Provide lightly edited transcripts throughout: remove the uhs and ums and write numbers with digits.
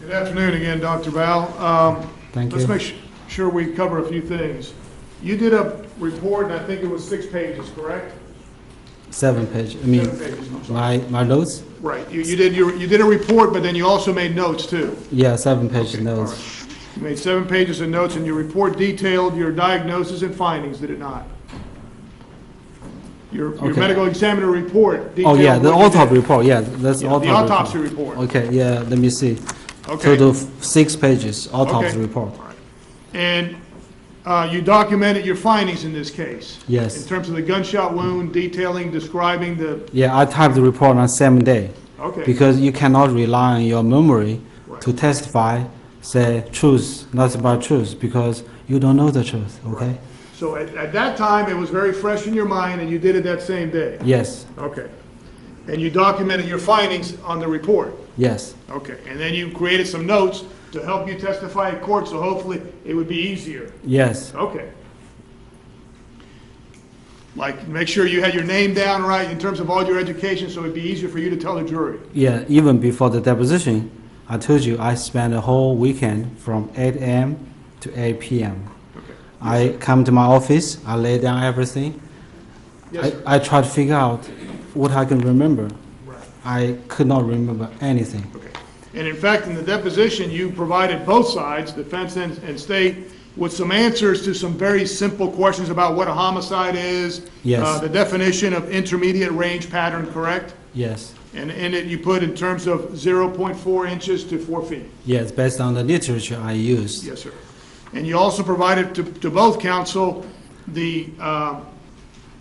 Good afternoon again, Dr. Val. Thank you. Let's make sure we cover a few things. You did a report, and I think it was 6 pages, correct? 7 pages. I mean, 7 pages, I'm sorry. my notes? Right. You did a report, but then you also made notes too. Yeah, 7 page Okay, notes. all right. You made 7 pages of notes, and your report detailed your diagnosis and findings, did it not? Your Okay. medical examiner report Oh detailed yeah, the what you autopsy did. report. Yeah, that's Yeah, autopsy. the autopsy report. Okay, yeah. Let me see. Okay. Total 6 pages autopsy Okay. report. All right. And you documented your findings in this case? Yes. In terms of the gunshot wound, detailing, describing the... Yeah, I typed the report on same day. Okay. Because you cannot rely on your memory Right. to testify, say truth, not about truth, because you don't know the truth. Okay. Right. So at that time, it was very fresh in your mind, and you did it that same day? Yes. Okay. And you documented your findings on the report? Yes. Okay. And then you created some notes to help you testify in court, so hopefully it would be easier? Yes. Okay. Like, make sure you had your name down right in terms of all your education, so it'd be easier for you to tell the jury? Yeah. Even before the deposition, I told you I spent a whole weekend from 8 a.m. to 8 p.m. Okay. I come to my office, I lay down everything. Yes, sir. I try to figure out what I can remember. Right. I could not remember anything. Okay. And in fact, in the deposition, you provided both sides, defense and state, with some answers to some very simple questions about what a homicide is. Yes. The definition of intermediate range pattern, correct? Yes. And in it, you put in terms of 0.4 inches to 4 feet. Yes, based on the literature I used. Yes, sir. And you also provided to both counsel the,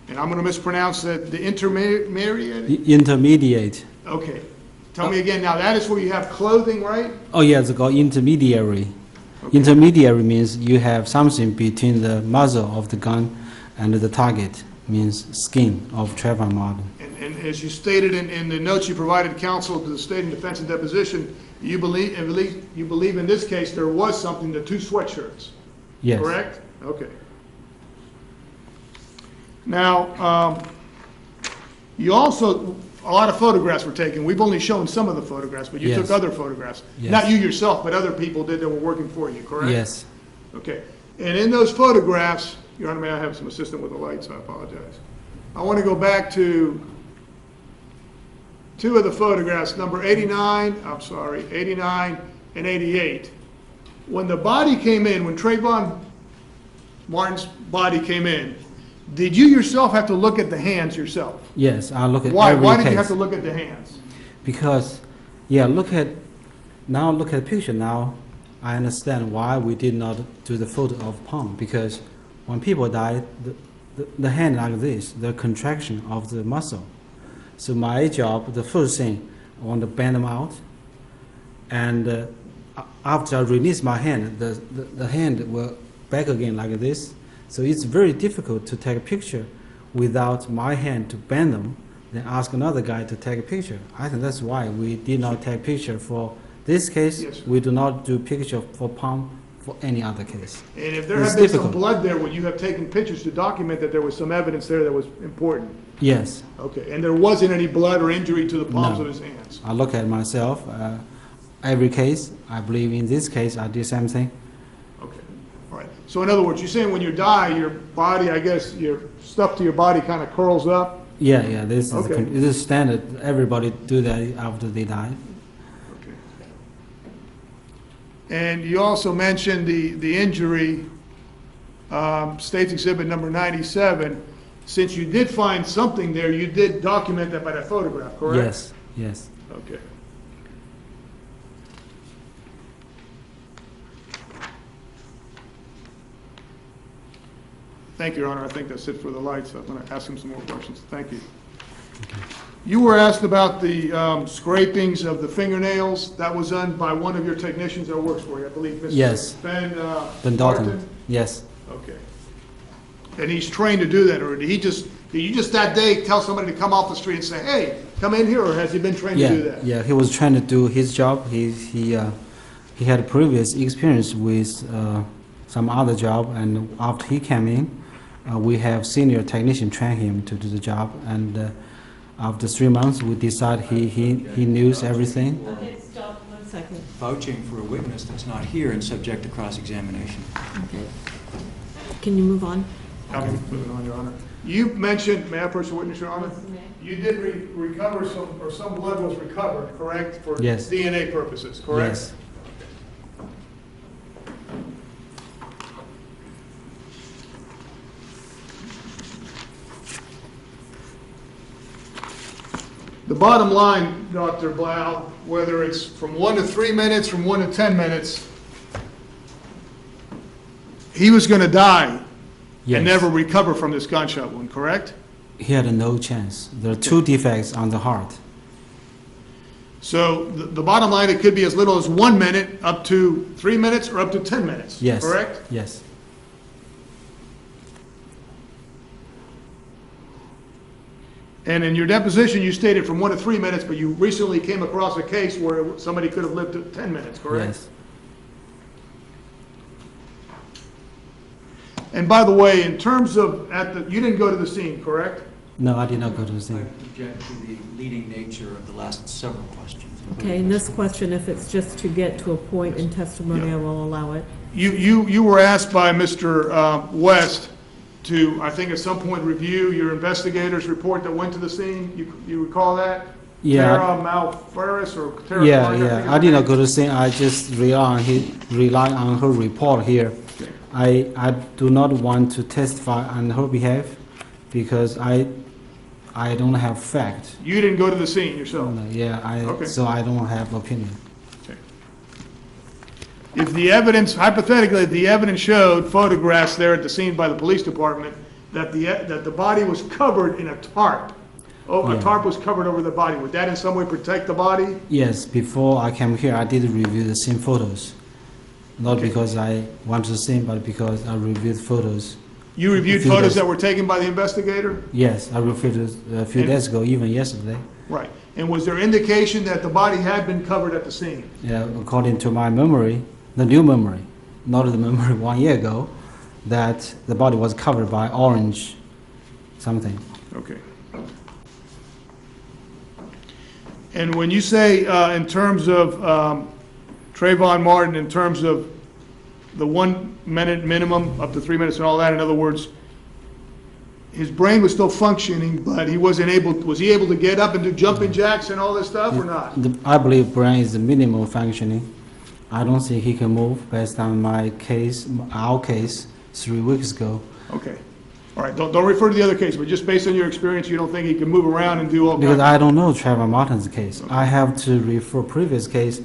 and I'm going to mispronounce it, the intermediate? The intermediate. Okay. Tell me again. Now, that is where you have clothing, right? Oh yeah, it's called intermediary. Okay. Intermediary means you have something between the muzzle of the gun and the target, means skin of tripod model. And as you stated in the notes you provided counsel to the state and defense and deposition, you believe in this case there was something, the 2 sweatshirts, Yes. correct? Okay. Now, you also, a lot of photographs were taken. We've only shown some of the photographs, but you Yes. took other photographs. Yes. Not you yourself, but other people did that were working for you, correct? Yes. Okay. And in those photographs, Your Honor, may I have some assistance with the lights? I apologize. I want to go back to 2 of the photographs, number 89 and 88. When the body came in, when Trayvon Martin's body came in, did you yourself have to look at the hands yourself? Yes, I look at Why? every Why case. did you have to look at the hands? Because, yeah, look at the picture now. I understand why we did not do the photo of palm, because when people die, the hand like this, the contraction of the muscle. So my job, the first thing, I want to bend them out, and after I release my hand, the hand will back again like this. So it's very difficult to take a picture without my hand to bend them, then ask another guy to take a picture. I think that's why we did not take picture for this case. Yes, sir. We do not do picture for palm for any other case. And if there It's had been some difficult. blood there, would you have taken pictures to document that there was some evidence there that was important? Yes, Okay. And there wasn't any blood or injury to the palms No. of his hands? I look at myself. Every case, I believe in this case, I did same thing. Okay, all right. So in other words, you're saying when you die, your body, I guess, your stuff to your body kind of curls up? Yeah, this is Okay. this is standard. Everybody do that after they die. Okay. And you also mentioned the injury, State's Exhibit number 97. Since you did find something there, you did document that by that photograph, correct? Yes, yes. Okay. Thank you, Your Honor. I think that's it for the lights. I'm going to ask him some more questions. Thank you. You were asked about the scrapings of the fingernails. That was done by one of your technicians that works for you, I believe, Mr. Yes. Ben Ben Dalton. Yes. Okay. And he's trained to do that, or did you just that day tell somebody to come off the street and say, hey, come in here, or has he been trained to do that? Yeah. He was trying to do his job. He had previous experience with some other job, and after he came in, we have senior technician train him to do the job, and after 3 months, we decide he knows everything. Okay, stop 1 second. vouching for a witness that's not here and subject to cross-examination. Okay. Can you move on? I'm moving on, Your Honor. You mentioned, may I approach the witness, Your Honor? You did recover some blood was recovered, correct? For Yes. DNA purposes, correct? Yes. The bottom line, Dr. Blau, whether it's from 1 to 3 minutes, from 1 to 10 minutes, he was going to die Yes. and never recover from this gunshot wound, correct? He had no chance. There are two defects on the heart. So the bottom line, it could be as little as 1 minute, up to 3 minutes, or up to 10 minutes, Yes. correct? Yes. And in your deposition, you stated from 1 to 3 minutes, but you recently came across a case where somebody could have lived to 10 minutes, correct? Yes. And by the way, in terms of, you didn't go to the scene, correct? No, I did not go to the I scene. object to the leading nature of the last several questions. Okay, and this question, if it's just to get to a point in testimony, I will allow it. You were asked by Mr. West to, I think at some point, review your investigator's report that went to the scene. You recall that? Yeah. Tara Malferris or Tara Yeah, Clark, think yeah. is I her did not name. go to the scene. I just rely on her report here. I do not want to testify on her behalf because I don't have fact. You didn't go to the scene yourself? Yeah, Okay. so I don't have opinion. Okay. If the evidence, hypothetically, if the evidence showed photographs there at the scene by the police department that the body was covered in a tarp, a Yeah. tarp was covered over the body, would that in some way protect the body? Yes, before I came here, I did review the scene photos. Not Okay. because I went to the scene, but because I reviewed photos. You reviewed A few photos days. that were taken by the investigator? Yes, I reviewed it a few And- days ago, even yesterday. Right. And was there indication that the body had been covered at the scene? Yeah, according to my memory, the new memory, not the memory 1 year ago, that the body was covered by orange something. Okay. And when you say in terms of Trayvon Martin, in terms of the 1 minute minimum, up to 3 minutes and all that, in other words, his brain was still functioning, but he wasn't able, was he able to get up and do jumping jacks and all this stuff or not? I believe brain is the minimal functioning. I don't think he can move based on my case, our case, 3 weeks ago. Okay. All right, don't refer to the other case, but just based on your experience, you don't think he can move around and do all Because kinds I don't know Trayvon Martin's case. I have to refer previous case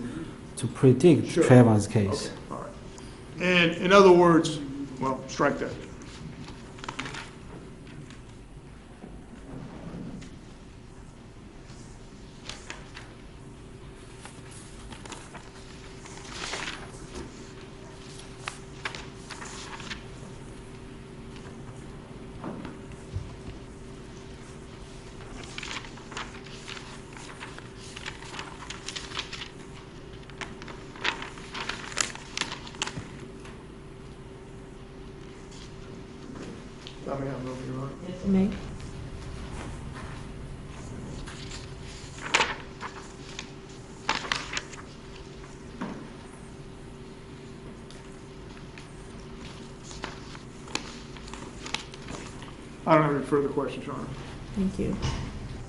to predict Sure. Trayvon's case. Okay, all right. And in other words, well, strike that. Tell me how I'm moving, Your Honor. Yes, May? I don't have any further questions, Your Honor. Thank you.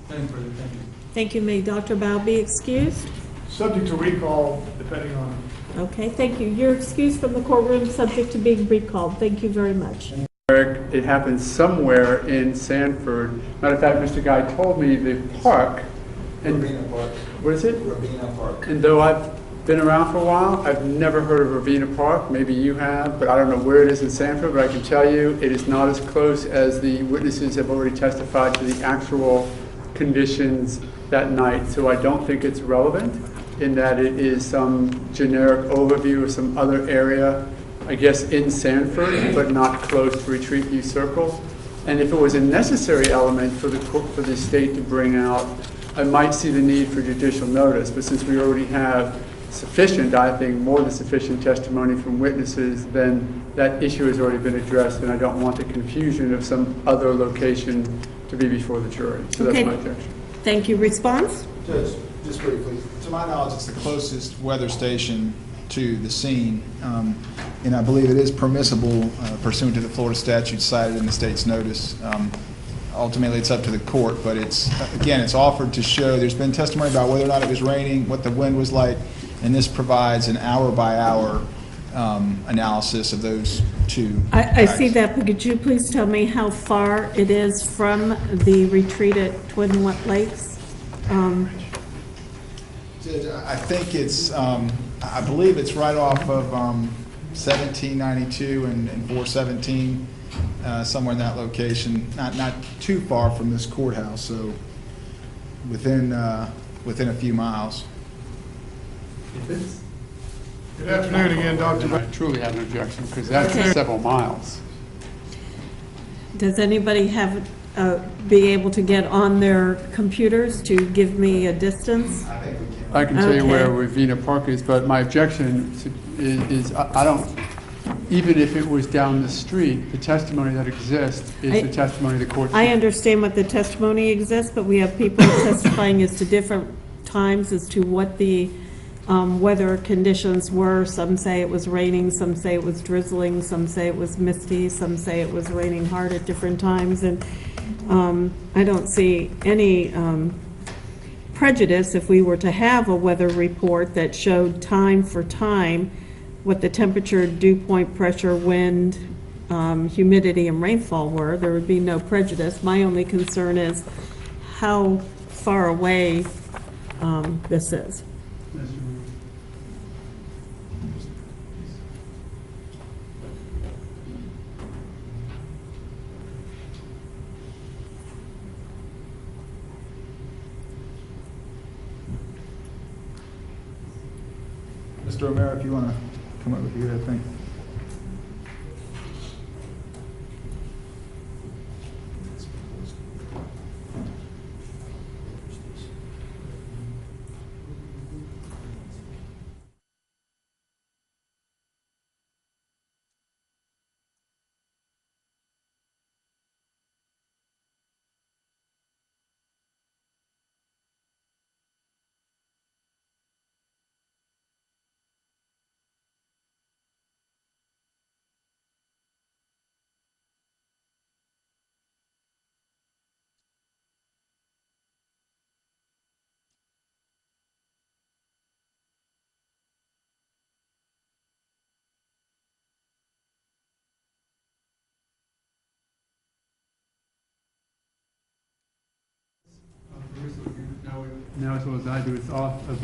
Nothing further, thank you. Thank you. May Dr. Bao be excused? Subject to recall, depending on, Okay, thank you. You're excused from the courtroom, subject to being recalled. Thank you very much. Eric, it happened somewhere in Sanford. Matter of fact, Mr. Guy told me the park. And Rabina Park. what is it? Rabina Park. And though I've been around for a while, I've never heard of Rabina Park. Maybe you have, but I don't know where it is in Sanford. But I can tell you, it is not as close as the witnesses have already testified to the actual conditions that night. So I don't think it's relevant in that it is some generic overview of some other area, I guess, in Sanford, but not close to Retreat View Circle. And if it was a necessary element for the state to bring out, I might see the need for judicial notice. But since we already have sufficient, I think, more than sufficient testimony from witnesses, then that issue has already been addressed, and I don't want the confusion of some other location to be before the jury. So Okay. that's my objection. Thank you. Response? Judge, just briefly, to my knowledge, it's the closest weather station to the scene, and I believe it is permissible pursuant to the Florida statute cited in the state's notice. Ultimately, it's up to the court, but it's, again, it's offered to show, there's been testimony about whether or not it was raining, what the wind was like, and this provides an hour-by-hour analysis of those two I facts. see that, but could you please tell me how far it is from the retreat at Twin Lakes? I think it's, I believe it's right off of 1792 and 417, somewhere in that location, not too far from this courthouse, so within a few miles. Good afternoon again, Dr. I truly have an objection, because that's several miles. Does anybody have, be able to get on their computers to give me a distance? I can tell you where Okay. Ravenna Park is, but my objection is I don't, even if it was down the street, the testimony that exists is the testimony the court. I understand what the testimony exists, but we have people testifying as to different times as to what the weather conditions were. Some say it was raining, some say it was drizzling, some say it was misty, some say it was raining hard at different times, and I don't see any prejudice if we were to have a weather report that showed time for time what the temperature, dew point pressure, wind, humidity, and rainfall were. There would be no prejudice. My only concern is how far away this is. Mr. O'Mara, if you want to come over here, I think. Now, as well as I do, it's off of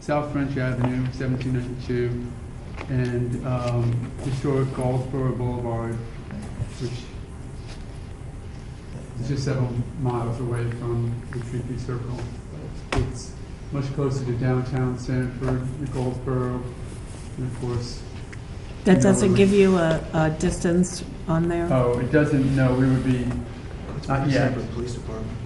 South French Avenue, 1792, and historic Goldsboro Boulevard, which is just several miles away from the Treaty Circle. It's much closer to downtown Sanford, Goldsboro, and of course. That doesn't give you a distance on there? Oh, it doesn't, no, we would be, not yet. Police Department.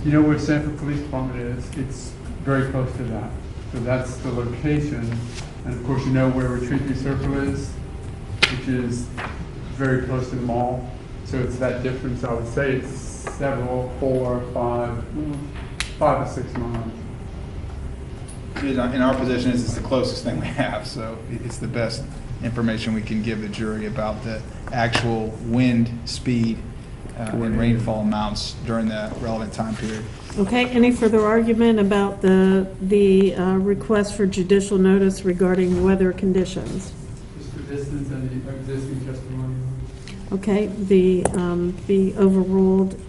You know where Sanford Police Department is? It's very close to that. So that's the location. And of course, you know where Retreat View Circle is, which is very close to the mall. So it's that difference. I would say it's several, 4, 5 or 6 miles. In our position, it's the closest thing we have, so it's the best information we can give the jury about the actual wind speed and rainfall amounts during the relevant time period. Okay, any further argument about the request for judicial notice regarding weather conditions? Just the distance and the existing testimony. Okay, be overruled.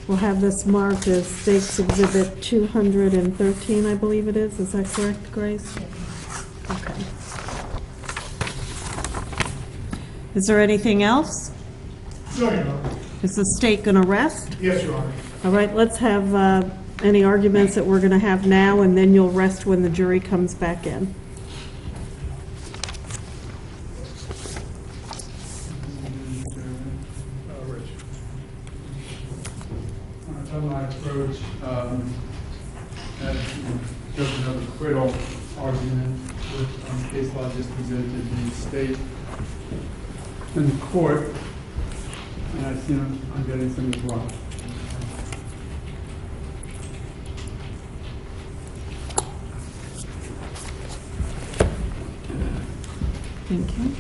We'll have this marked as State's Exhibit 213, I believe it is. Is that correct, Grace? Okay. Is there anything else? No, Your Honor. Is the state going to rest? Yes, Your Honor. All right, let's have any arguments that we're going to have now, and then you'll rest when the jury comes back in. On my approach, as judgment of acquittal argument, with case law just presented the state and the court, and I see I'm getting some as well. Thank you.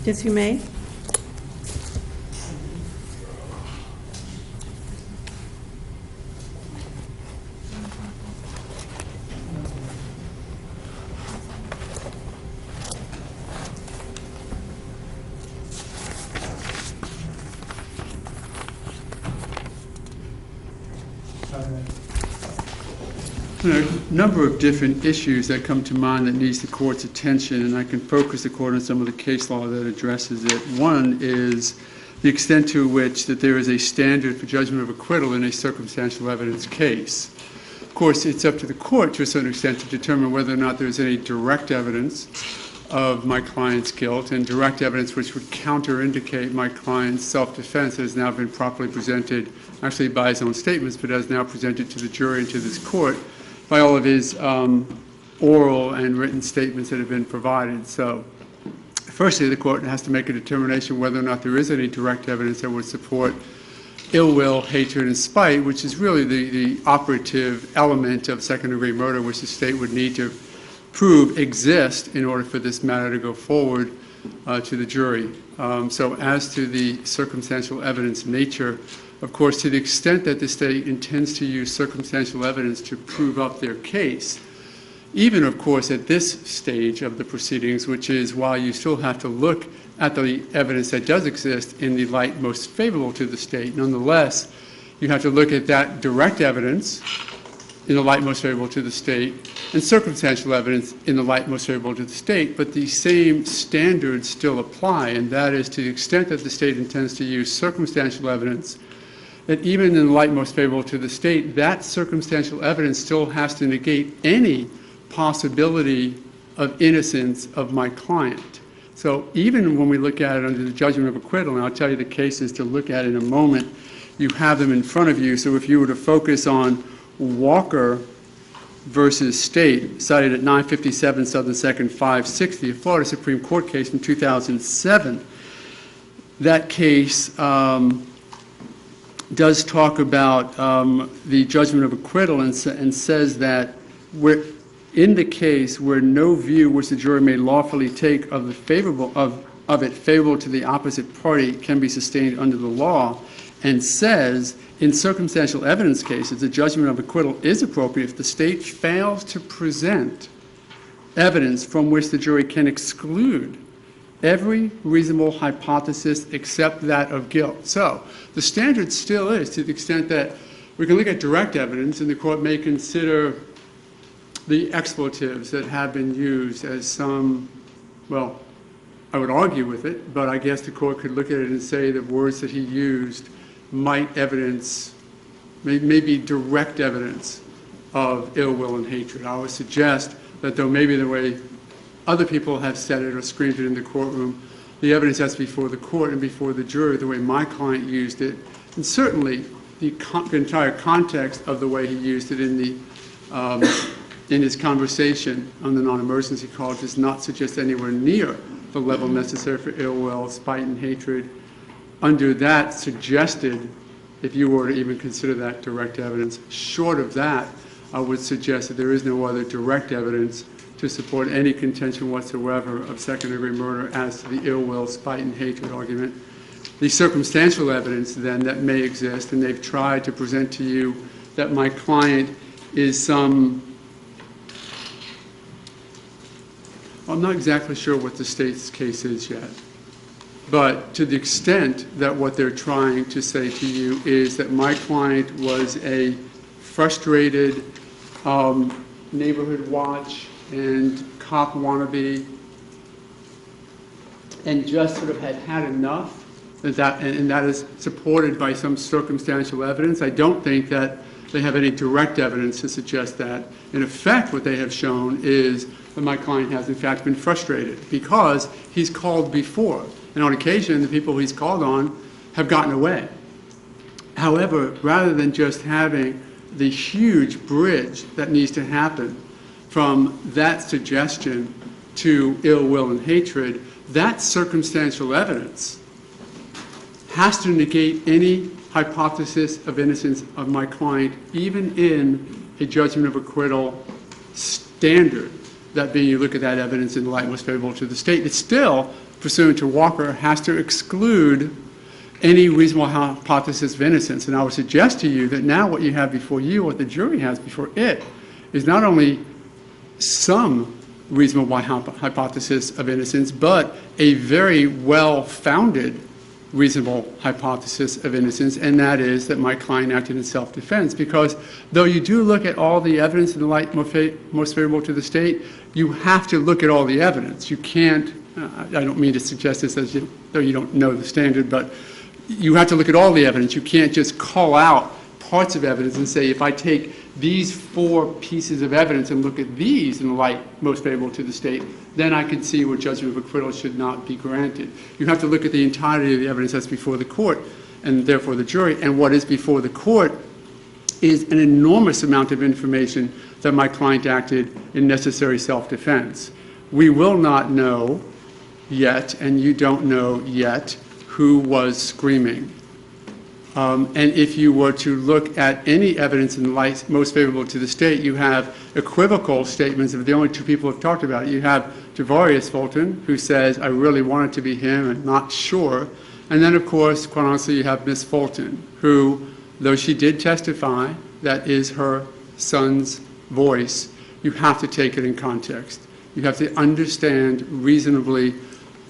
Yes, you may. There are a number of different issues that come to mind that needs the court's attention, and I can focus the court on some of the case law that addresses it. One is the extent to which that there is a standard for judgment of acquittal in a circumstantial evidence case. Of course, it's up to the court to a certain extent to determine whether or not there's any direct evidence of my client's guilt, and direct evidence which would counter-indicate my client's self-defense has now been properly presented, actually by his own statements, but has now presented to the jury and to this court by all of his oral and written statements that have been provided. So, firstly, the court has to make a determination whether or not there is any direct evidence that would support ill will, hatred, and spite, which is really the operative element of second-degree murder, which the state would need to prove exist in order for this matter to go forward to the jury. So as to the circumstantial evidence nature, of course, to the extent that the state intends to use circumstantial evidence to prove up their case, even, of course, at this stage of the proceedings, which is while you still have to look at the evidence that does exist in the light most favorable to the state, nonetheless, you have to look at that direct evidence in the light most favorable to the state and circumstantial evidence in the light most favorable to the state, but the same standards still apply, and that is to the extent that the state intends to use circumstantial evidence, that even in the light most favorable to the state, that circumstantial evidence still has to negate any possibility of innocence of my client. So even when we look at it under the judgment of acquittal, and I'll tell you the cases to look at in a moment, you have them in front of you. So if you were to focus on Walker versus State, cited at 957 Southern 2nd 560, a Florida Supreme Court case from 2007, that case does talk about the judgment of acquittal and says that in the case where no view which the jury may lawfully take of it favorable to the opposite party can be sustained under the law, and says in circumstantial evidence cases the judgment of acquittal is appropriate if the state fails to present evidence from which the jury can exclude every reasonable hypothesis except that of guilt. So the standard still is, to the extent that we can look at direct evidence and the court may consider the expletives that have been used as some, well, I would argue with it, but I guess the court could look at it and say the words that he used might evidence, maybe direct evidence of ill will and hatred. I would suggest that though maybe the way other people have said it or screamed it in the courtroom, the evidence has to be before the court and before the jury the way my client used it, and certainly the entire context of the way he used it in his conversation on the non-emergency call does not suggest anywhere near the level necessary for ill will, spite, and hatred. Under that suggested, if you were to even consider that direct evidence, short of that, I would suggest that there is no other direct evidence to support any contention whatsoever of second-degree murder as to the ill will, spite, and hatred argument. The circumstantial evidence, then, that may exist, and they've tried to present to you that my client is some, I'm not exactly sure what the state's case is yet, but to the extent that what they're trying to say to you is that my client was a frustrated neighborhood watch and cop wannabe and just sort of had enough, and that is supported by some circumstantial evidence. I don't think that they have any direct evidence to suggest that. In effect, what they have shown is that my client has in fact been frustrated because he's called before, and on occasion the people he's called on have gotten away. However, rather than just having the huge bridge that needs to happen from that suggestion to ill will and hatred, that circumstantial evidence has to negate any hypothesis of innocence of my client, even in a judgment of acquittal standard. That being, you look at that evidence in the light most favorable to the state. It still, pursuant to Walker, has to exclude any reasonable hypothesis of innocence. And I would suggest to you that now what you have before you, what the jury has before it, is not only some reasonable hypothesis of innocence, but a very well-founded reasonable hypothesis of innocence, and that is that my client acted in self-defense. Because though you do look at all the evidence in the light most favorable to the state, you have to look at all the evidence. You can't, I don't mean to suggest this as though you don't know the standard, but you have to look at all the evidence. You can't just call out parts of evidence and say, if I take these 4 pieces of evidence and look at these in the light most favorable to the state, then I can see where judgment of acquittal should not be granted. You have to look at the entirety of the evidence that's before the court and therefore the jury. And what is before the court is an enormous amount of information that my client acted in necessary self-defense. We will not know yet, and you don't know yet, who was screaming. And if you were to look at any evidence in the light most favorable to the state, you have equivocal statements of the only 2 people who have talked about it. You have Javarius Fulton, who says, I really want it to be him and not sure. And then, of course, quite honestly, you have Miss Fulton, who, though she did testify, that is her son's voice, you have to take it in context. You have to understand reasonably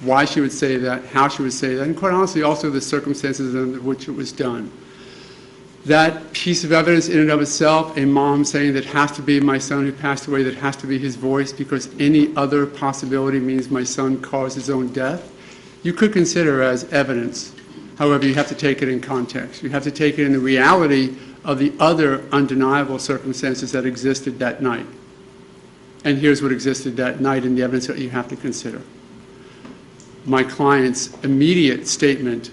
why she would say that, how she would say that, and quite honestly also the circumstances under which it was done. That piece of evidence in and of itself, a mom saying that has to be my son who passed away, that has to be his voice because any other possibility means my son caused his own death, you could consider as evidence. However, you have to take it in context. You have to take it in the reality of the other undeniable circumstances that existed that night. And here's what existed that night in the evidence that you have to consider. My client's immediate statement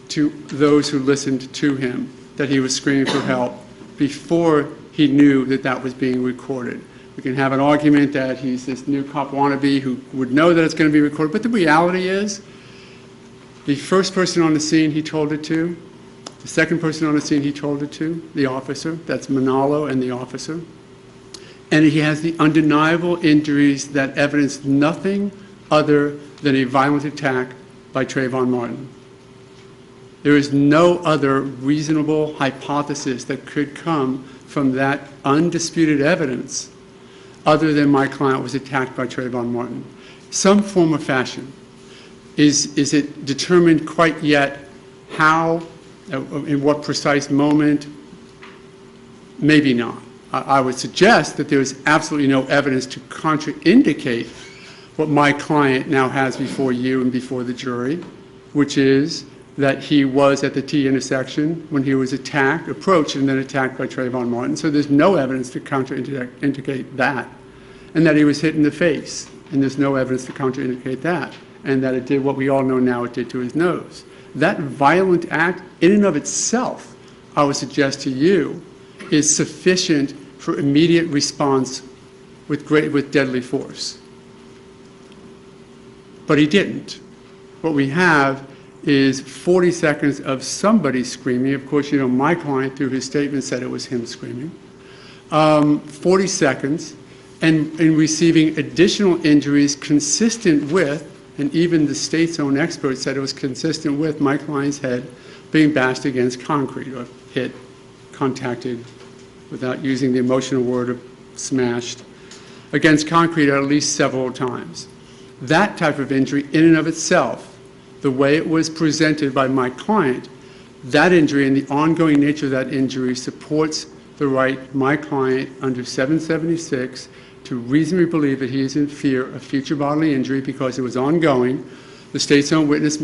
to those who listened to him that he was screaming for help before he knew that that was being recorded. We can have an argument that he's this new cop wannabe who would know that it's going to be recorded, but the reality is the first person on the scene he told it to, the second person on the scene he told it to, the officer, that's Manalo and the officer, and he has the undeniable injuries that evidence nothing other than a violent attack by Trayvon Martin. There is no other reasonable hypothesis that could come from that undisputed evidence other than my client was attacked by Trayvon Martin. Some form of fashion. Is it determined quite yet how, in what precise moment? Maybe not. I would suggest that there is absolutely no evidence to contraindicate what my client now has before you and before the jury, which is that he was at the T intersection when he was attacked, approached, and then attacked by Trayvon Martin. So there's no evidence to contraindicate that. And that he was hit in the face, and there's no evidence to contraindicate that. And that it did what we all know now it did to his nose. That violent act, in and of itself, I would suggest to you, is sufficient for immediate response with deadly force. But he didn't. What we have is 40 seconds of somebody screaming. Of course, you know, my client, through his statement, said it was him screaming. 40 seconds, and receiving additional injuries consistent with, and even the state's own experts said it was consistent with my client's head being bashed against concrete or hit, contacted, without using the emotional word of smashed, against concrete at least several times. That type of injury in and of itself, the way it was presented by my client, that injury and the ongoing nature of that injury supports the right my client under 776 to reasonably believe that he is in fear of future bodily injury because it was ongoing. The state's own witness,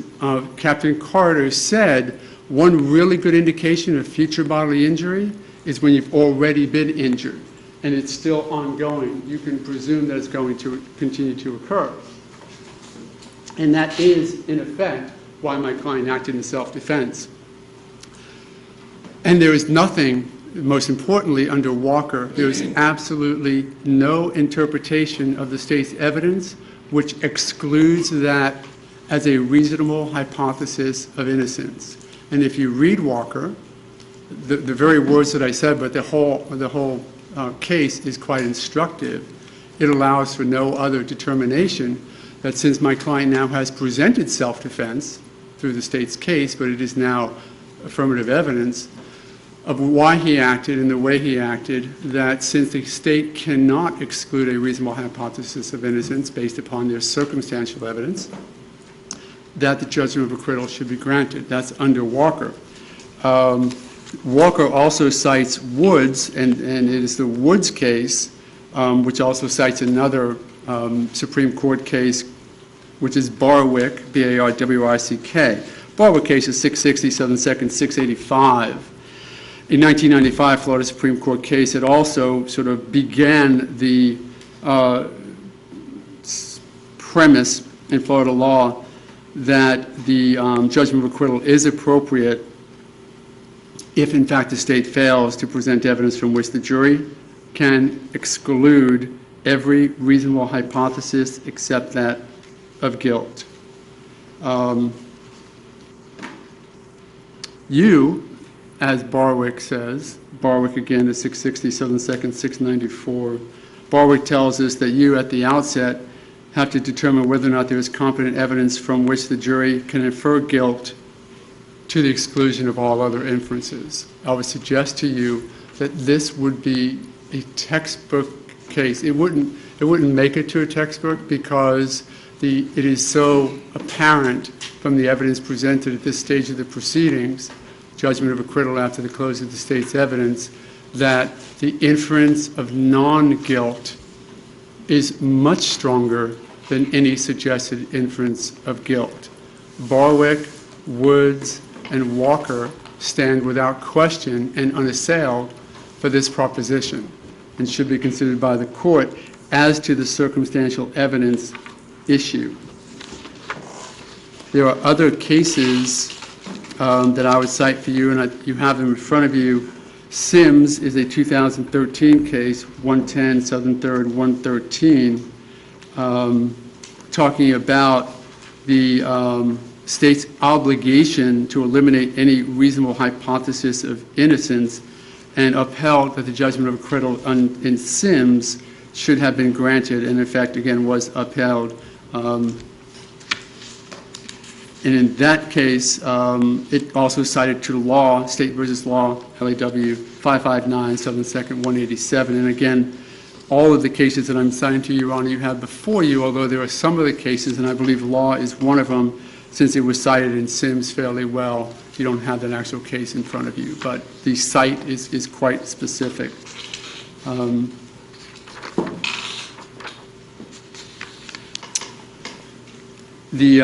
Captain Carter, said one really good indication of future bodily injury is when you've already been injured and it's still ongoing. You can presume that it's going to continue to occur. And that is, in effect, why my client acted in self-defense. And there is nothing most importantly, under Walker, there's absolutely no interpretation of the state's evidence which excludes that as a reasonable hypothesis of innocence. And if you read Walker, the very words that I said, but the whole case is quite instructive. It allows for no other determination that since my client now has presented self-defense through the state's case, but it is now affirmative evidence of why he acted and the way he acted, that since the state cannot exclude a reasonable hypothesis of innocence based upon their circumstantial evidence, that the judgment of acquittal should be granted. That's under Walker. Walker also cites Woods, and it is the Woods case, which also cites another Supreme Court case, which is Barwick, B-A-R-W-I-C-K. Barwick case is 660, 7th, 2nd, 685. In 1995, Florida Supreme Court case, it also sort of began the premise in Florida law that the judgment of acquittal is appropriate if, in fact, the state fails to present evidence from which the jury can exclude every reasonable hypothesis except that of guilt. You, as Barwick says, Barwick again is 660, 7th, 2nd, 694. Barwick tells us that you, at the outset, have to determine whether or not there is competent evidence from which the jury can infer guilt to the exclusion of all other inferences. I would suggest to you that this would be a textbook case. It wouldn't make it to a textbook because it is so apparent from the evidence presented at this stage of the proceedings, judgment of acquittal after the close of the state's evidence, that the inference of non-guilt is much stronger than any suggested inference of guilt. Barwick, Woods, and Walker stand without question and unassailed for this proposition and should be considered by the court as to the circumstantial evidence issue. There are other cases that I would cite for you, and you have them in front of you. Sims is a 2013 case, 110 Southern 3rd, 113, talking about the state's obligation to eliminate any reasonable hypothesis of innocence, and upheld that the judgment of acquittal in Sims should have been granted, and in fact, again, was upheld. And in that case, it also cited to law, State versus Law, LAW 559, 7th, 2nd, 187. And again, all of the cases that I'm citing to you, Your Honor, you have before you, although there are some of the cases, and I believe law is one of them, since it was cited in Sims fairly well. You don't have that actual case in front of you, but the cite is quite specific. The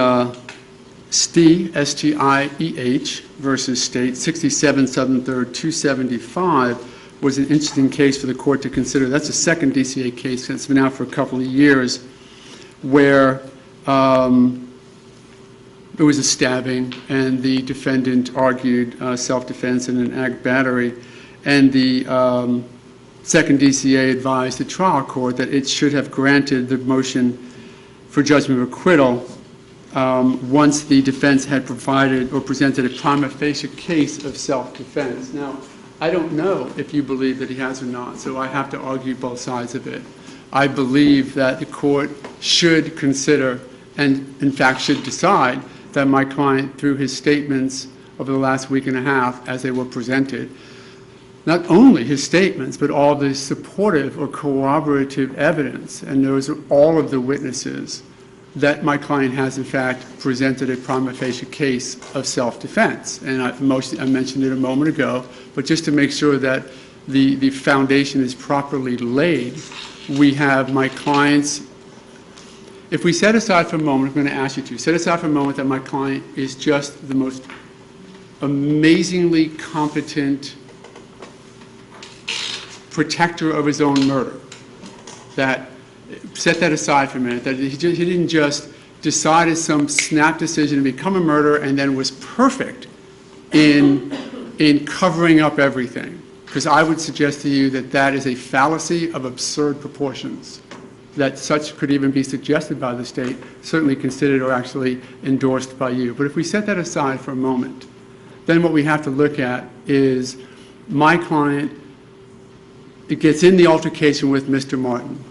S-T-I-E-H versus State, 67 Southern 3rd, 275, was an interesting case for the court to consider. That's a second DCA case that's been out for a couple of years, where there was a stabbing, and the defendant argued self-defense and an ag battery, and the second DCA advised the trial court that it should have granted the motion for judgment of acquittal once the defense had provided or presented a prima facie case of self-defense. Now, I don't know if you believe that he has or not, so I have to argue both sides of it. I believe that the court should consider, and in fact should decide, that my client, through his statements over the last week and a half as they were presented, not only his statements, but all the supportive or corroborative evidence, and those are all of the witnesses, that my client has in fact presented a prima facie case of self-defense. And I mentioned it a moment ago, but just to make sure that the foundation is properly laid, we have my client's. If we set aside for a moment, I'm going to ask you to set aside for a moment that my client is just the most amazingly competent protector of his own murder. That, set that aside for a minute, that he didn't just decide as some snap decision to become a murderer and then was perfect in covering up everything, because I would suggest to you that that is a fallacy of absurd proportions, that such could even be suggested by the state, certainly considered or actually endorsed by you. But if we set that aside for a moment, then what we have to look at is my client, it gets in the altercation with Mr. Martin.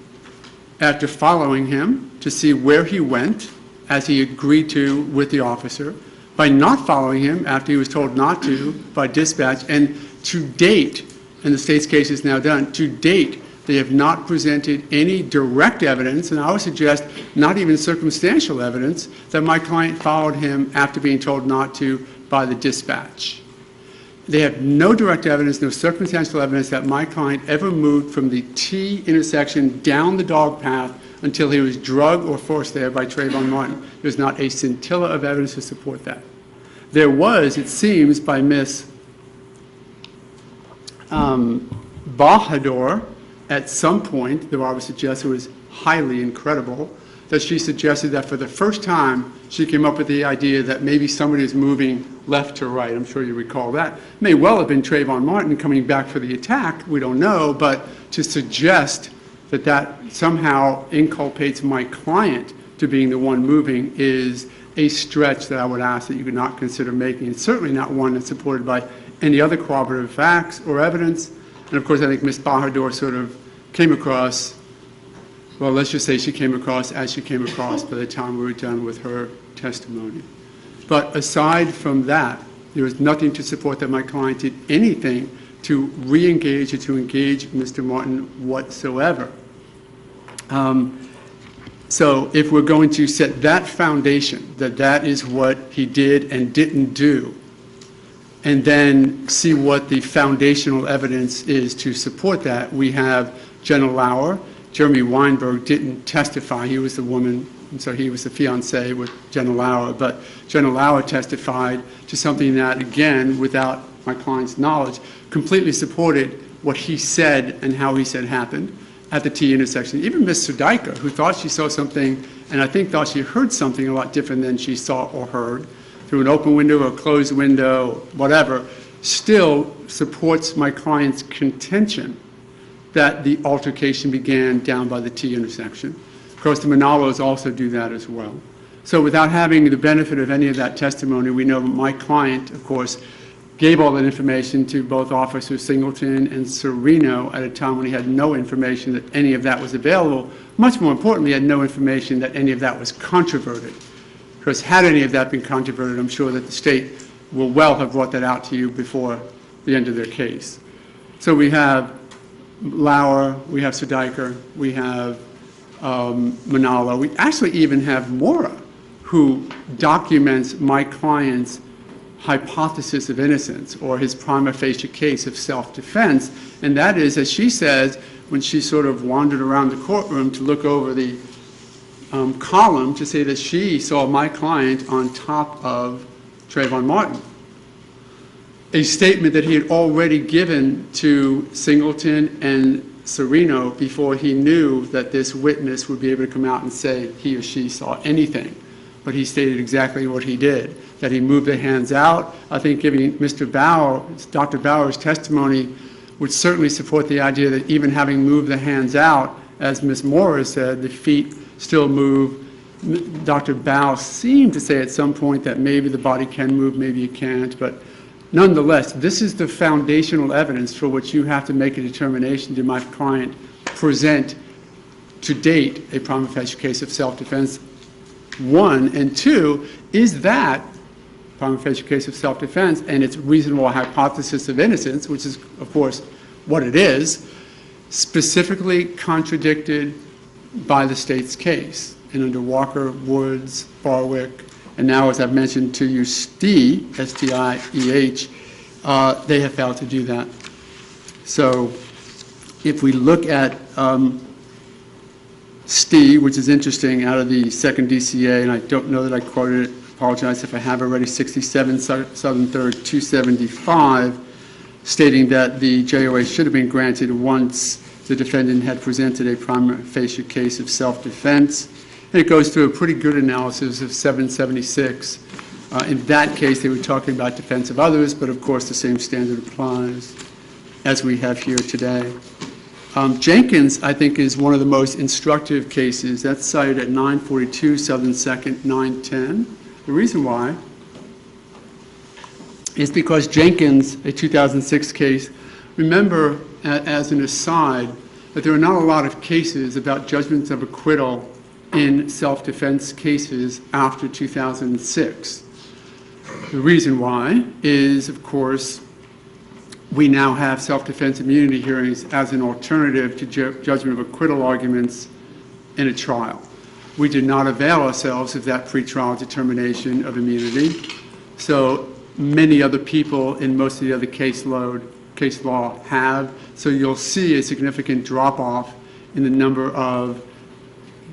After following him to see where he went, as he agreed to with the officer, by not following him after he was told not to by dispatch, and to date, and the state's case is now done, to date, they have not presented any direct evidence, and I would suggest not even circumstantial evidence, that my client followed him after being told not to by the dispatch. They have no direct evidence, no circumstantial evidence that my client ever moved from the T intersection down the dog path until he was drugged or forced there by Trayvon Martin. There's not a scintilla of evidence to support that. There was, it seems, by Miss Bahadur, at some point, though I would suggest it was highly incredible, that she suggested that for the first time she came up with the idea that maybe somebody was moving left to right. I'm sure you recall that. May well have been Trayvon Martin coming back for the attack. We don't know, but to suggest that that somehow inculpates my client to being the one moving is a stretch that I would ask that you could not consider making. It's certainly not one that's supported by any other corroborative facts or evidence. And of course, I think Ms. Bahadur sort of came across, well, let's just say she came across as she came across by the time we were done with her testimony. But aside from that, there was nothing to support that my client did anything to re-engage or to engage Mr. Martin whatsoever. So if we're going to set that foundation, that that is what he did and didn't do, and then see what the foundational evidence is to support that, we have Jenna Lauer. Jeremy Weinberg didn't testify. He was the woman, and so he was the fiancé with Jenna Lauer. But Jenna Lauer testified to something that, again, without my client's knowledge, completely supported what he said and how he said happened at the T intersection. Even Ms. Sudaika, who thought she saw something, and I think thought she heard something a lot different than she saw or heard, through an open window or a closed window, whatever, still supports my client's contention that the altercation began down by the T intersection. Of course, the Manalos also do that as well. So without having the benefit of any of that testimony, we know my client, of course, gave all that information to both Officer Singleton and Serino at a time when he had no information that any of that was available. Much more importantly, he had no information that any of that was controverted. Because had any of that been controverted, I'm sure that the state will well have brought that out to you before the end of their case. So we have Lauer, we have Sudaika, we have Manalo. We actually even have Mora, who documents my client's hypothesis of innocence or his prima facie case of self-defense. And that is, as she says, when she sort of wandered around the courtroom to look over the column to say that she saw my client on top of Trayvon Martin. A statement that he had already given to Singleton and Serino before he knew that this witness would be able to come out and say he or she saw anything. But he stated exactly what he did, that he moved the hands out. I think giving Mr. Bauer, Dr. Bauer's testimony would certainly support the idea that even having moved the hands out, as Ms. Mora said, the feet still move. Dr. Bauer seemed to say at some point that maybe the body can move, maybe it can't, but nonetheless, this is the foundational evidence for which you have to make a determination. Did my client present to date a prima facie case of self-defense? One, and two, is that prima facie case of self-defense and its reasonable hypothesis of innocence, which is, of course, what it is, specifically contradicted by the state's case. And under Walker, Woods, Barwick, and now, as I've mentioned to you, STIEH, S-T-I-E-H, they have failed to do that. So if we look at STIEH, which is interesting, out of the second DCA, and I don't know that I quoted it, apologize if I have already, 67 Southern 3rd 275, stating that the JOA should have been granted once the defendant had presented a prima facie case of self-defense. And it goes through a pretty good analysis of 776. In that case, they were talking about defense of others, but of course the same standard applies. as we have here today. Jenkins, I think, is one of the most instructive cases. That's cited at 942 Southern 2nd, 910. The reason why is because Jenkins, a 2006 case, remember, as an aside, that there are not a lot of cases about judgments of acquittal in self-defense cases after 2006. The reason why is, of course, we now have self-defense immunity hearings as an alternative to judgment of acquittal arguments in a trial. We did not avail ourselves of that pretrial determination of immunity, so many other people in most of the other case law have. So you'll see a significant drop-off in the number of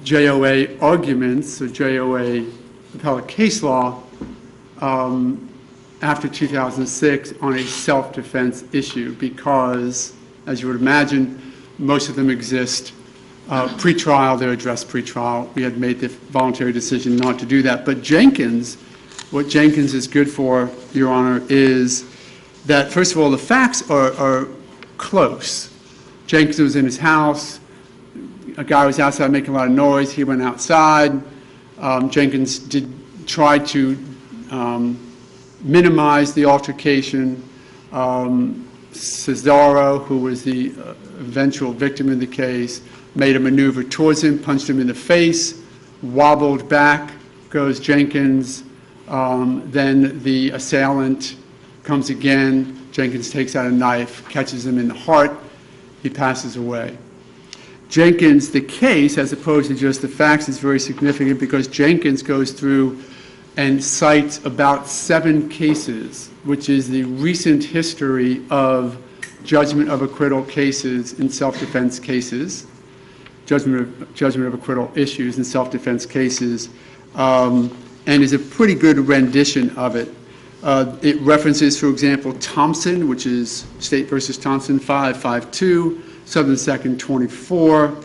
JOA arguments or JOA appellate case law after 2006 on a self-defense issue because, as you would imagine, most of them exist pre-trial, they're addressed pre-trial. We had made the voluntary decision not to do that. But Jenkins, what Jenkins is good for, Your Honor, is that, first of all, the facts are close. Jenkins was in his house. A guy was outside making a lot of noise. He went outside. Jenkins did try to minimize the altercation. Cesaro, who was the eventual victim in the case, made a maneuver towards him, punched him in the face, wobbled back, goes Jenkins. Then the assailant comes again. Jenkins takes out a knife, catches him in the heart. He passes away. Jenkins, the case, as opposed to just the facts, is very significant because Jenkins goes through and cites about 7 cases, which is the recent history of judgment of acquittal cases in self-defense cases, judgment of acquittal issues in self-defense cases, and is a pretty good rendition of it. It references, for example, Thompson, which is State versus Thompson, 552, Southern 2nd, 24.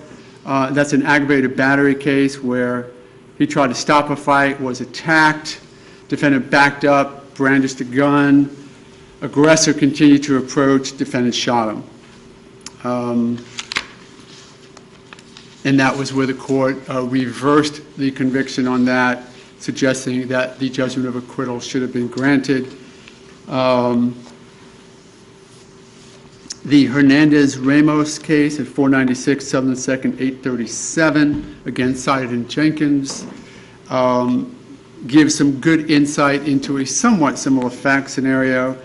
That's an aggravated battery case where he tried to stop a fight, was attacked, defendant backed up, brandished a gun, aggressor continued to approach, defendant shot him. And that was where the court reversed the conviction on that, suggesting that the judgment of acquittal should have been granted. The Hernandez-Ramos case at 496 Southern 2nd, 837, again cited in Jenkins, gives some good insight into a somewhat similar fact scenario.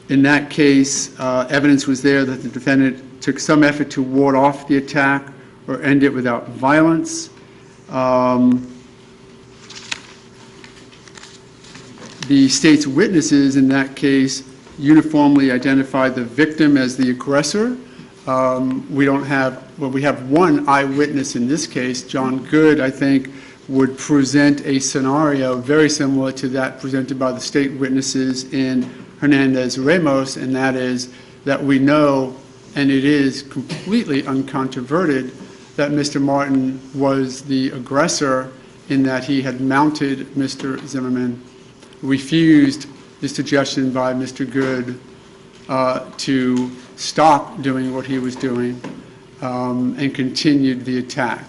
In that case, evidence was there that the defendant took some effort to ward off the attack or end it without violence. The state's witnesses in that case uniformly identified the victim as the aggressor. We have one eyewitness in this case, John Good, I think, would present a scenario very similar to that presented by the state witnesses in Hernandez-Ramos, and that is that we know, and it is completely uncontroverted, that Mr. Martin was the aggressor in that he had mounted Mr. Zimmerman, refused the suggestion by Mr. Good to stop doing what he was doing and continued the attack.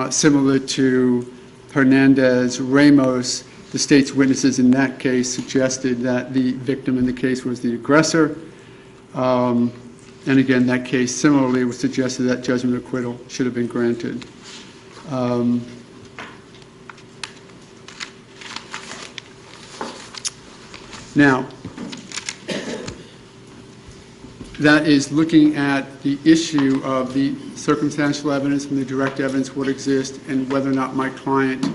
Similar to Hernandez-Ramos, the state's witnesses in that case suggested that the victim in the case was the aggressor. And again, that case similarly was suggested that judgment of acquittal should have been granted. Now, that is looking at the issue of the circumstantial evidence and the direct evidence would exist and whether or not my client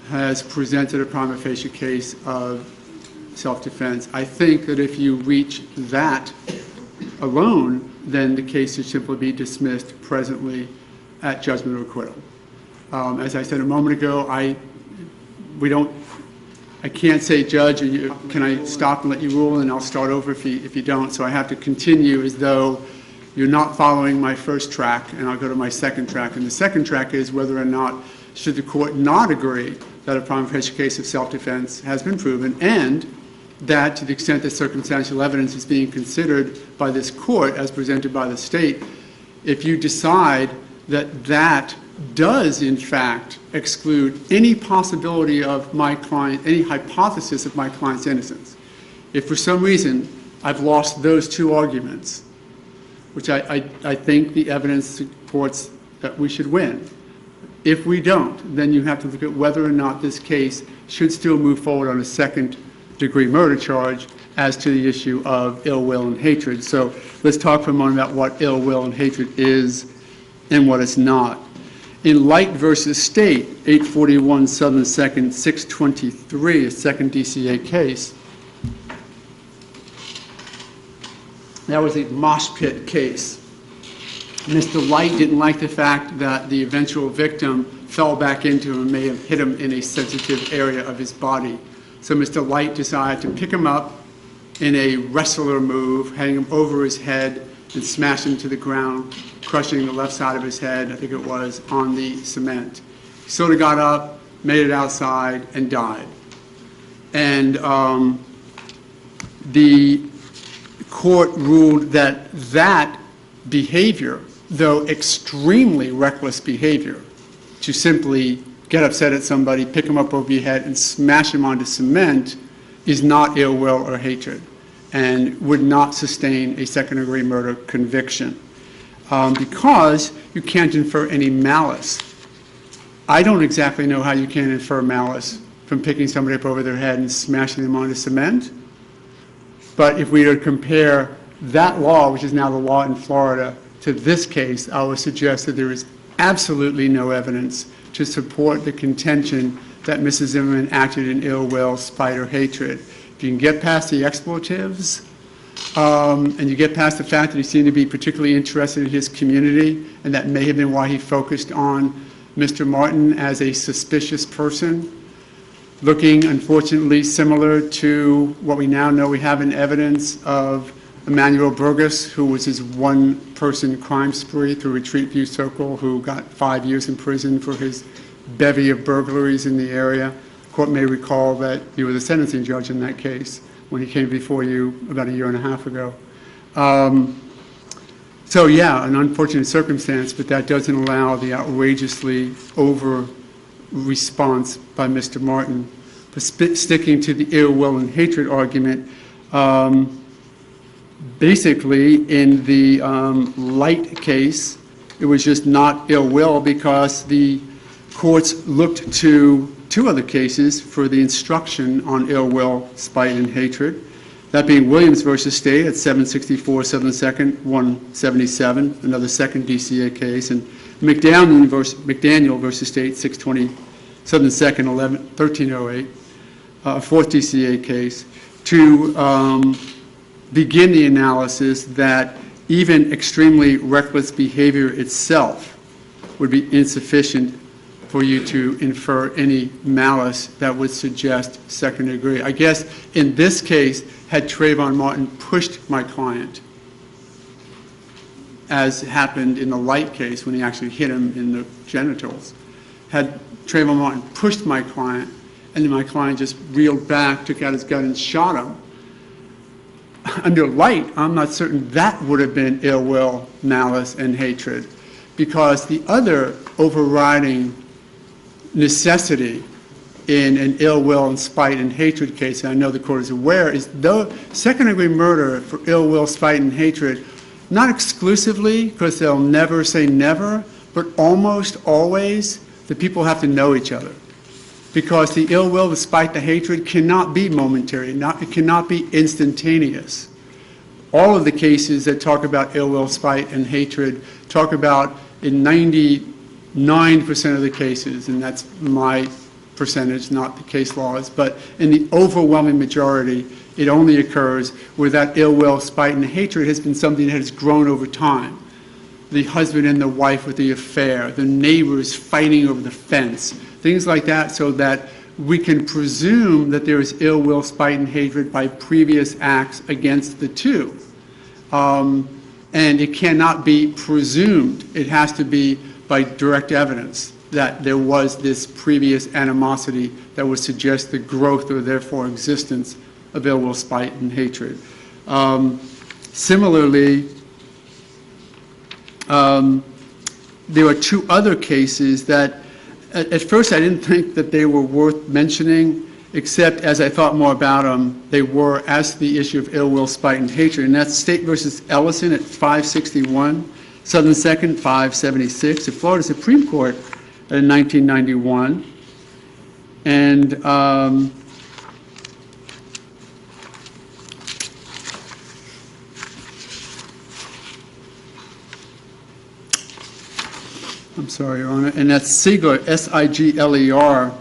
has presented a prima facie case of self-defense. I think that if you reach that alone, then the case should simply be dismissed presently at judgment of acquittal. As I said a moment ago, I can't say, Judge, can I stop and let you rule, and I'll start over if you don't. So I have to continue as though you're not following my first track, and I'll go to my second track. And the second track is whether or not, should the court not agree that a prima facie case of self-defense has been proven, and that to the extent that circumstantial evidence is being considered by this court as presented by the state, if you decide that that does in fact exclude any possibility of my client, any hypothesis of my client's innocence, if for some reason I've lost those two arguments, which I think the evidence supports that we should win. If we don't, then you have to look at whether or not this case should still move forward on a second-degree murder charge as to the issue of ill will and hatred. So let's talk for a moment about what ill will and hatred is and what it's not. In Light versus State, 841 Southern 2nd, 623, a second DCA case, that was a mosh pit case. Mr. Light didn't like the fact that the eventual victim fell back into him and may have hit him in a sensitive area of his body. So Mr. Light decided to pick him up in a wrestler move, hang him over his head and smash him to the ground, crushing the left side of his head, I think it was, on the cement. He sort of got up, made it outside, and died. And the court ruled that that behavior, though extremely reckless behavior, to simply get upset at somebody, pick them up over your head, and smash them onto cement, is not ill will or hatred, and would not sustain a second-degree murder conviction, because you can't infer any malice. I don't exactly know how you can infer malice from picking somebody up over their head and smashing them onto cement, but if we were to compare that law, which is now the law in Florida, to this case, I would suggest that there is absolutely no evidence to support the contention that Mrs. Zimmerman acted in ill will, spite, or hatred. If you can get past the expletives, and you get past the fact that he seemed to be particularly interested in his community, and that may have been why he focused on Mr. Martin as a suspicious person, looking, unfortunately, similar to what we now know we have in evidence of Emmanuel Burgess, who was his one-person crime spree through Retreat View Circle, who got 5 years in prison for his bevy of burglaries in the area. The court may recall that you were the sentencing judge in that case when he came before you about 1.5 years ago. So yeah, an unfortunate circumstance, but that doesn't allow the outrageously over response by Mr. Martin. But sticking to the ill will and hatred argument, basically in the Light case, it was just not ill will because the courts looked to two other cases for the instruction on ill will, spite, and hatred. That being Williams versus State at 764 Southern 2nd, 177, another second DCA case, and McDaniel versus State, 620 Southern 2nd, 1308, a fourth DCA case, to begin the analysis that even extremely reckless behavior itself would be insufficient for you to infer any malice that would suggest second degree. I guess in this case, had Trayvon Martin pushed my client, as happened in the Light case when he actually hit him in the genitals, had Trayvon Martin pushed my client and then my client just reeled back, took out his gun and shot him, under Light, I'm not certain that would have been ill will, malice, and hatred, because the other overriding necessity in an ill will and spite and hatred case, and I know the court is aware, is though second-degree murder for ill will, spite, and hatred, not exclusively, because they'll never say never, but almost always, the people have to know each other. Because the ill will, the spite, the hatred cannot be momentary, it cannot be instantaneous. All of the cases that talk about ill will, spite, and hatred talk about, in 99% of the cases, and that's my percentage, not the case laws, but in the overwhelming majority, it only occurs where that ill will, spite, and hatred has been something that has grown over time. The husband and the wife with the affair, the neighbors fighting over the fence, things like that, so that we can presume that there is ill will, spite, and hatred by previous acts against the two. And it cannot be presumed. It has to be by direct evidence that there was this previous animosity that would suggest the growth or therefore existence of ill will, spite, and hatred. Similarly, there are two other cases that at first I didn't think that they were worth mentioning, except as I thought more about them, they were as to the issue of ill will, spite, and hatred. And that's State versus Ellison at 561, Southern 2nd, 576, the Florida Supreme Court in 1991. And I'm sorry, Your Honor, and that's Sigler, S-I-G-L-E-R,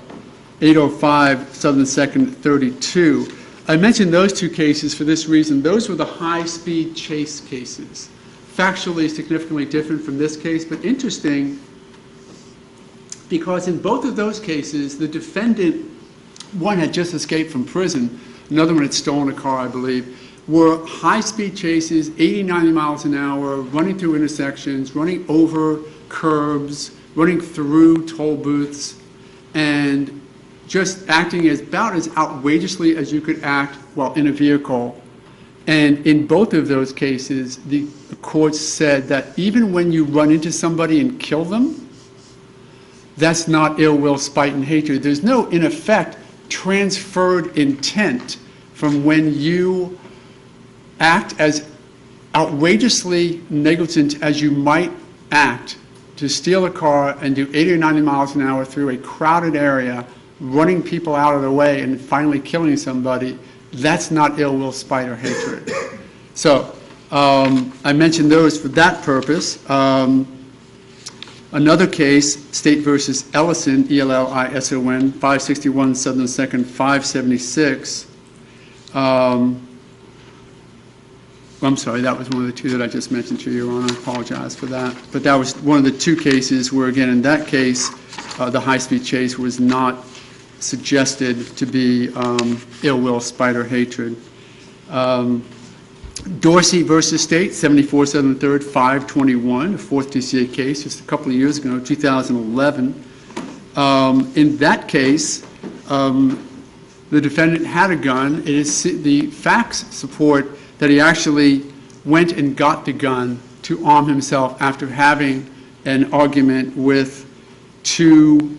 805, Southern 2nd, 32. I mentioned those two cases for this reason. Those were the high-speed chase cases, factually significantly different from this case, but interesting because in both of those cases, the defendant, one had just escaped from prison, another one had stolen a car, I believe, were high-speed chases, 80, 90 miles an hour, running through intersections, running over curbs, running through toll booths, and just acting about as outrageously as you could act while in a vehicle. And in both of those cases, the courts said that even when you run into somebody and kill them, that's not ill will, spite, and hatred. There's no, in effect, transferred intent from when you act as outrageously negligent as you might act to steal a car and do 80 or 90 miles an hour through a crowded area, running people out of the way and finally killing somebody. That's not ill will, spite, or hatred. So I mentioned those for that purpose. Another case, State versus Ellison, E-L-L-I-S-O-N, 561 Southern 2nd, 576. I'm sorry, that was one of the two that I just mentioned to you, Your Honor. I apologize for that. But that was one of the two cases where, again, in that case, the high-speed chase was not suggested to be ill will, spite, or hatred. Dorsey versus State, 74 Southern 3rd, 521, a fourth DCA case, just a couple of years ago, 2011. In that case, the defendant had a gun. The facts support that he actually went and got the gun to arm himself after having an argument with two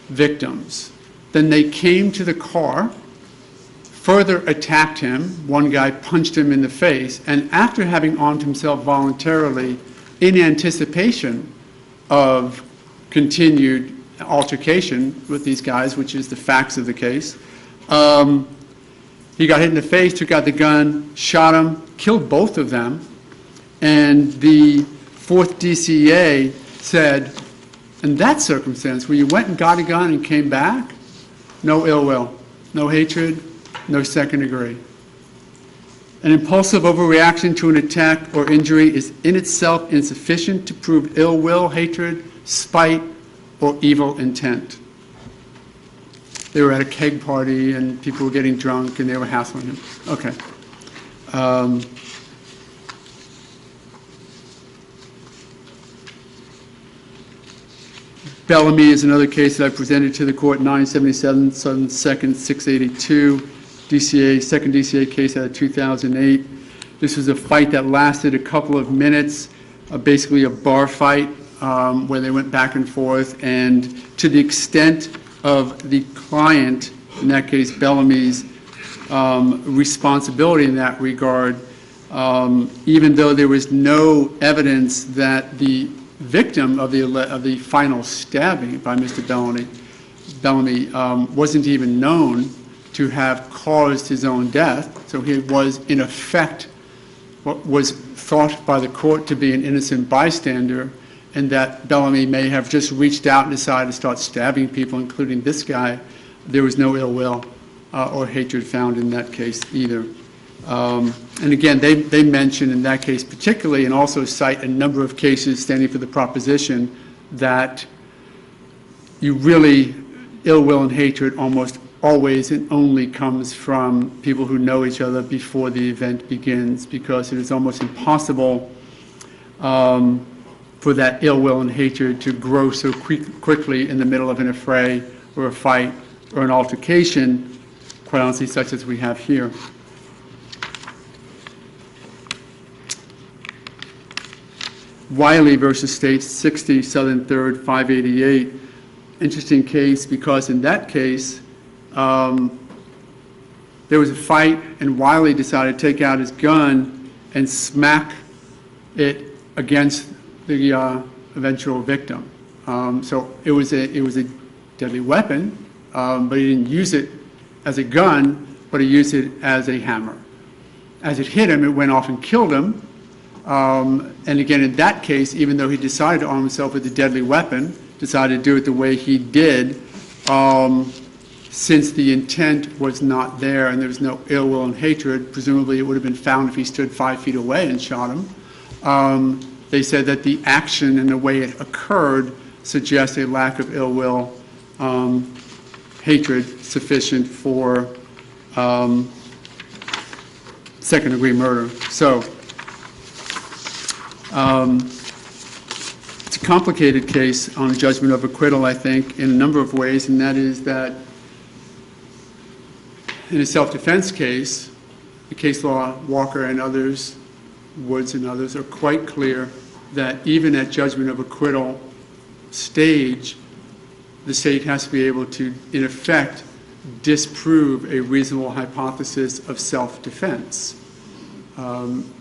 victims. Then they came to the car, further attacked him. One guy punched him in the face, and after having armed himself voluntarily in anticipation of continued altercation with these guys, which is the facts of the case, he got hit in the face, took out the gun, shot him, killed both of them, and the fourth DCA said, in that circumstance, where you went and got a gun and came back, no ill will, no hatred, no second degree. An impulsive overreaction to an attack or injury is in itself insufficient to prove ill will, hatred, spite, or evil intent. They were at a keg party and people were getting drunk and they were hassling him. Okay. Bellamy is another case that I presented to the court, 977 Southern 2nd, 682, DCA, second DCA case out of 2008. This was a fight that lasted a couple of minutes, basically a bar fight where they went back and forth, and to the extent of the client, in that case Bellamy's, responsibility in that regard, even though there was no evidence that the victim of the final stabbing by Mr. Bellamy wasn't even known to have caused his own death, so he was in effect what was thought by the court to be an innocent bystander, and that Bellamy may have just reached out and decided to start stabbing people, including this guy. There was no ill will or hatred found in that case either. And again, they mention in that case particularly, and also cite a number of cases standing for the proposition that you really, ill will and hatred almost always and only comes from people who know each other before the event begins, because it is almost impossible for that ill will and hatred to grow so quickly in the middle of an affray or a fight or an altercation, quite honestly, such as we have here. Wiley versus State, 60 Southern 3rd, 588. Interesting case because in that case, there was a fight and Wiley decided to take out his gun and smack it against the eventual victim. So it was a deadly weapon, but he didn't use it as a gun, but he used it as a hammer. As it hit him, it went off and killed him. And again, in that case, even though he decided to arm himself with a deadly weapon, decided to do it the way he did, since the intent was not there and there was no ill will and hatred, presumably it would have been found if he stood 5 feet away and shot him. They said that the action and the way it occurred suggests a lack of ill will, hatred sufficient for second-degree murder. So it's a complicated case on judgment of acquittal, I think, in a number of ways, and that is that in a self-defense case, the case law, Walker and others, Woods and others, are quite clear that even at judgment of acquittal stage, the state has to be able to, in effect, disprove a reasonable hypothesis of self-defense.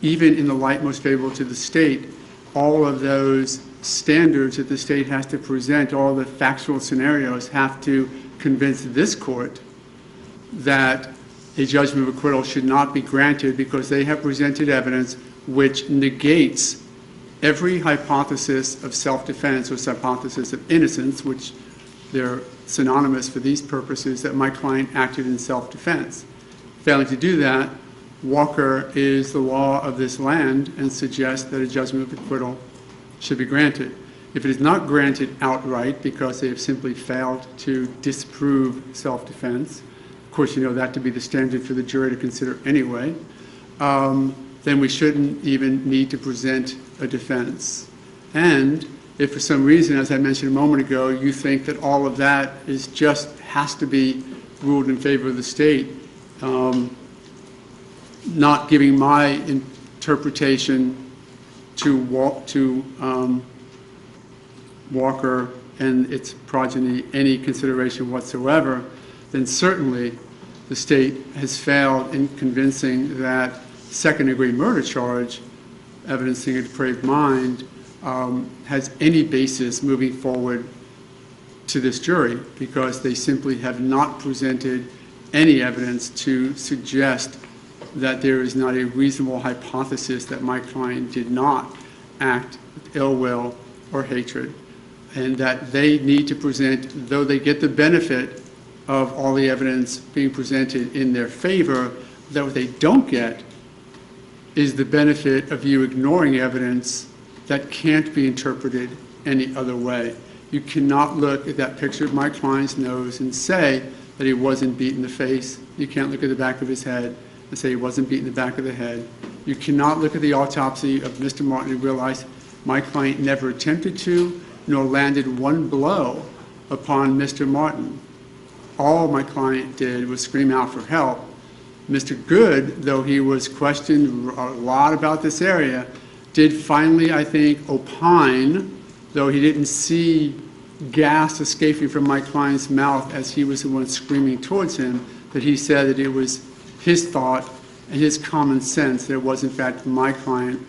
Even in the light most favorable to the state, all of those standards that the state has to present, all the factual scenarios have to convince this court that a judgment of acquittal should not be granted because they have presented evidence which negates every hypothesis of self-defense or hypothesis of innocence, which they're synonymous for these purposes, that my client acted in self-defense. Failing to do that, Walker is the law of this land and suggests that a judgment of acquittal should be granted. If it is not granted outright because they have simply failed to disprove self-defense, of course you know that to be the standard for the jury to consider anyway, then we shouldn't even need to present a defense. And if for some reason, as I mentioned a moment ago, you think that all of that is just has to be ruled in favor of the state, not giving my interpretation to Walker and its progeny any consideration whatsoever, then certainly the state has failed in convincing that second-degree murder charge, evidencing a depraved mind, has any basis moving forward to this jury because they simply have not presented any evidence to suggest that there is not a reasonable hypothesis that my client did not act with ill will or hatred, and that they need to present, though they get the benefit of all the evidence being presented in their favor, that what they don't get is the benefit of you ignoring evidence that can't be interpreted any other way. You cannot look at that picture of my client's nose and say that he wasn't beaten in the face. You can't look at the back of his head and say he wasn't beaten in the back of the head. You cannot look at the autopsy of Mr. Martin and realize my client never attempted to, nor landed one blow upon Mr. Martin. All my client did was scream out for help. Mr. Good, though he was questioned a lot about this area, did finally, I think, opine, though he didn't see gas escaping from my client's mouth as he was the one screaming towards him, that he said that it was his thought and his common sense that it was, in fact, my client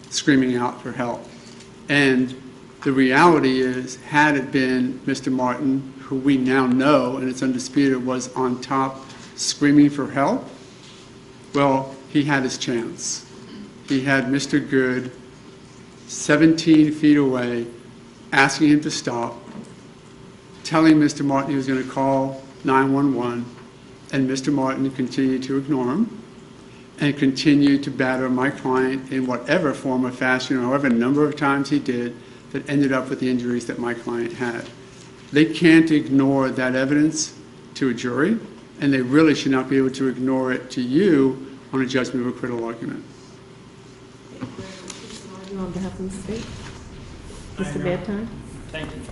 screaming out for help. And the reality is, had it been Mr. Martin, who we now know, and it's undisputed, was on top screaming for help, well, he had his chance. He had Mr. Good 17 feet away, asking him to stop, telling Mr. Martin he was going to call 911, and Mr. Martin continued to ignore him and continued to batter my client in whatever form or fashion, or however number of times he did, that ended up with the injuries that my client had. They can't ignore that evidence to a jury, and they really should not be able to ignore it to you on a judgment of acquittal argument. On behalf of the state, Mr. Bedtime. Thank you.